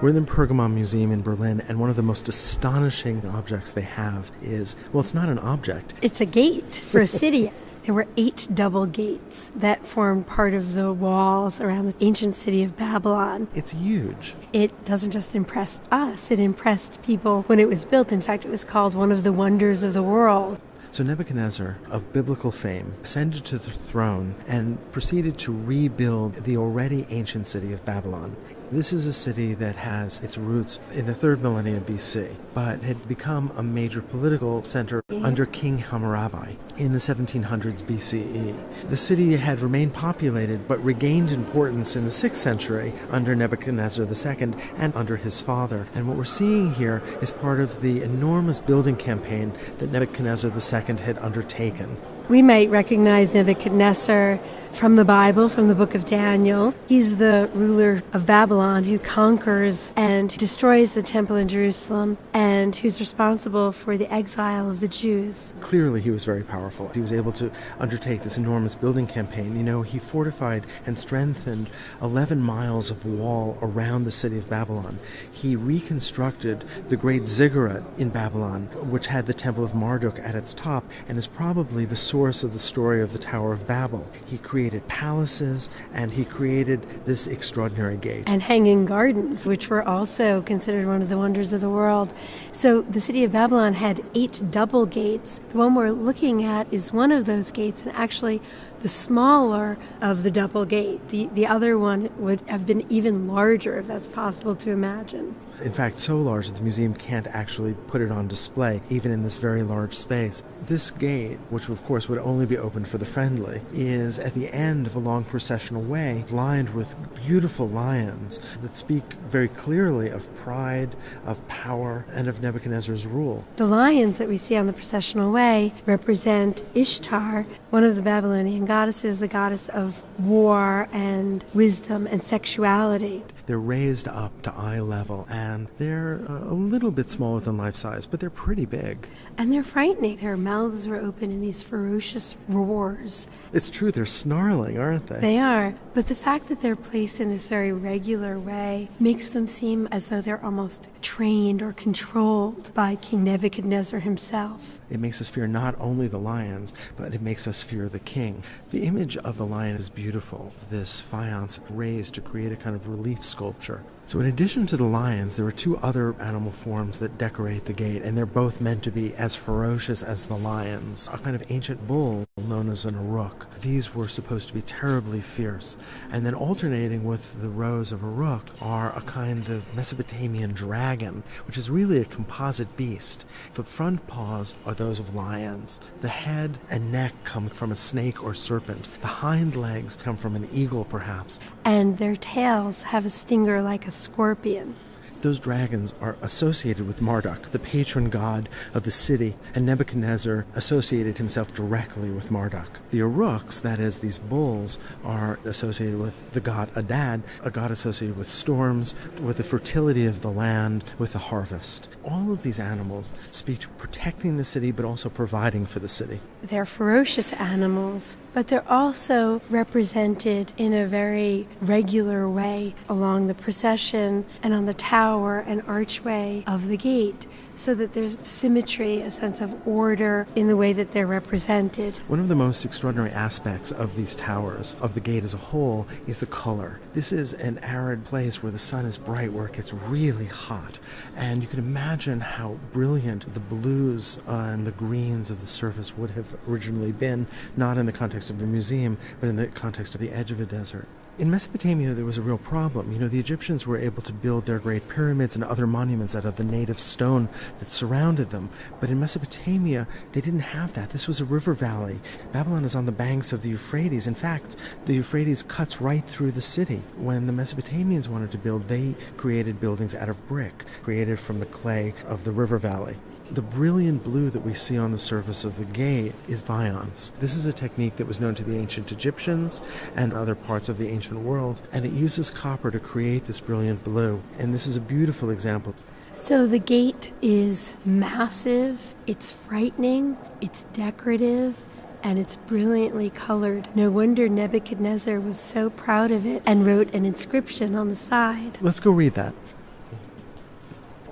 We're in the Pergamon Museum in Berlin, and one of the most astonishing objects they have is, well, it's not an object. It's a gate for a city. There were 8 double gates that formed part of the walls around the ancient city of Babylon. It's huge. It doesn't just impress us, it impressed people when it was built. In fact, it was called one of the wonders of the world. So Nebuchadnezzar, of biblical fame, ascended to the throne and proceeded to rebuild the already ancient city of Babylon. This is a city that has its roots in the 3rd millennium BC, but had become a major political center under King Hammurabi in the 1700s BCE. The city had remained populated but regained importance in the 6th century under Nebuchadnezzar II and under his father. And what we're seeing here is part of the enormous building campaign that Nebuchadnezzar II had undertaken. We might recognize Nebuchadnezzar from the Bible, from the book of Daniel. He's the ruler of Babylon who conquers and destroys the temple in Jerusalem and who's responsible for the exile of the Jews. Clearly he was very powerful. He was able to undertake this enormous building campaign. You know, he fortified and strengthened 11 miles of wall around the city of Babylon. He reconstructed the great ziggurat in Babylon, which had the temple of Marduk at its top and is probably the source of the story of the Tower of Babel. He created palaces, and he created this extraordinary gate. And hanging gardens, which were also considered one of the wonders of the world. So the city of Babylon had 8 double gates. The one we're looking at is one of those gates, and actually the smaller of the double gate. The other one would have been even larger, if that's possible to imagine. In fact, so large that the museum can't actually put it on display, even in this very large space. This gate, which of course would only be open for the friendly, is at the end of a long processional way, lined with beautiful lions that speak very clearly of pride, of power, and of Nebuchadnezzar's rule. The lions that we see on the processional way represent Ishtar, one of the Babylonian goddesses, the goddess of war and wisdom and sexuality. They're raised up to eye level, and they're a little bit smaller than life size, but they're pretty big. And they're frightening. Their mouths are open in these ferocious roars. It's true, they're snarling, aren't they? They are. But the fact that they're placed in this very regular way makes them seem as though they're almost trained or controlled by King Nebuchadnezzar himself. It makes us fear not only the lions, but it makes us fear the king. The image of the lion is beautiful. This faience raised to create a kind of relief sculpture. So in addition to the lions, there are 2 other animal forms that decorate the gate, and they're both meant to be as ferocious as the lions. A kind of ancient bull known as an uruk. These were supposed to be terribly fierce. And then alternating with the rows of uruk are a kind of Mesopotamian dragon, which is really a composite beast. The front paws are those of lions. The head and neck come from a snake or serpent. The hind legs come from an eagle, perhaps. And their tails have a stinger like a scorpion. Those dragons are associated with Marduk, the patron god of the city, and Nebuchadnezzar associated himself directly with Marduk. The uruks, that is, these bulls, are associated with the god Adad, a god associated with storms, with the fertility of the land, with the harvest. All of these animals speak to protecting the city, but also providing for the city. They're ferocious animals, but they're also represented in a very regular way along the procession and on the tower and archway of the gate, so that there's symmetry, a sense of order in the way that they're represented. One of the most extraordinary aspects of these towers, of the gate as a whole, is the color. This is an arid place where the sun is bright, where it gets really hot. And you can imagine how brilliant the blues and the greens of the surface would have originally been, not in the context of a museum, but in the context of the edge of a desert. In Mesopotamia, there was a real problem. You know, the Egyptians were able to build their great pyramids and other monuments out of the native stone that surrounded them. But in Mesopotamia, they didn't have that. This was a river valley. Babylon is on the banks of the Euphrates. In fact, the Euphrates cuts right through the city. When the Mesopotamians wanted to build, they created buildings out of brick, created from the clay of the river valley. The brilliant blue that we see on the surface of the gate is faience. This is a technique that was known to the ancient Egyptians and other parts of the ancient world, and it uses copper to create this brilliant blue. And this is a beautiful example. So the gate is massive, it's frightening, it's decorative, and it's brilliantly colored. No wonder Nebuchadnezzar was so proud of it and wrote an inscription on the side. Let's go read that.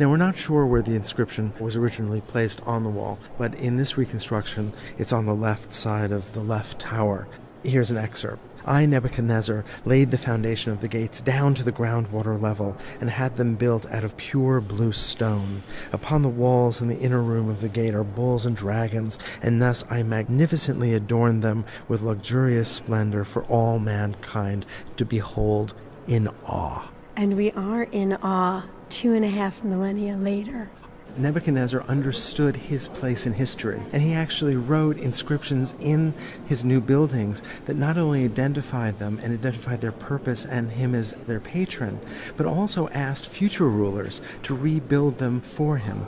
Now, we're not sure where the inscription was originally placed on the wall, but in this reconstruction, it's on the left side of the left tower. Here's an excerpt. I, Nebuchadnezzar, laid the foundation of the gates down to the groundwater level and had them built out of pure blue stone. Upon the walls in the inner room of the gate are bulls and dragons, and thus I magnificently adorned them with luxurious splendor for all mankind to behold in awe. And we are in awe 2.5 millennia later. Nebuchadnezzar understood his place in history, and he actually wrote inscriptions in his new buildings that not only identified them and identified their purpose and him as their patron, but also asked future rulers to rebuild them for him.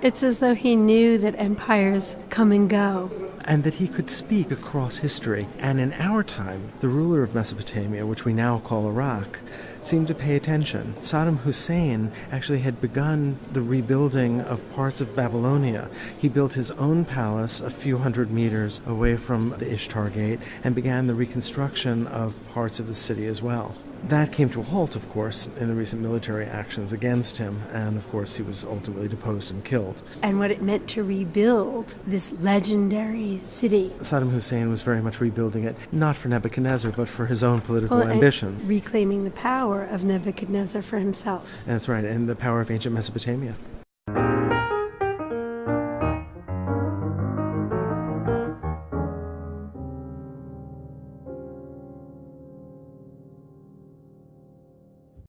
It's as though he knew that empires come and go. And that he could speak across history. And in our time, the ruler of Mesopotamia, which we now call Iraq, seemed to pay attention. Saddam Hussein actually had begun the rebuilding of parts of Babylonia. He built his own palace a few hundred meters away from the Ishtar Gate and began the reconstruction of parts of the city as well. That came to a halt, of course, in the recent military actions against him, and of course he was ultimately deposed and killed. And what it meant to rebuild this legendary city. Saddam Hussein was very much rebuilding it, not for Nebuchadnezzar, but for his own political ambition. Reclaiming the power of Nebuchadnezzar for himself. That's right, and the power of ancient Mesopotamia.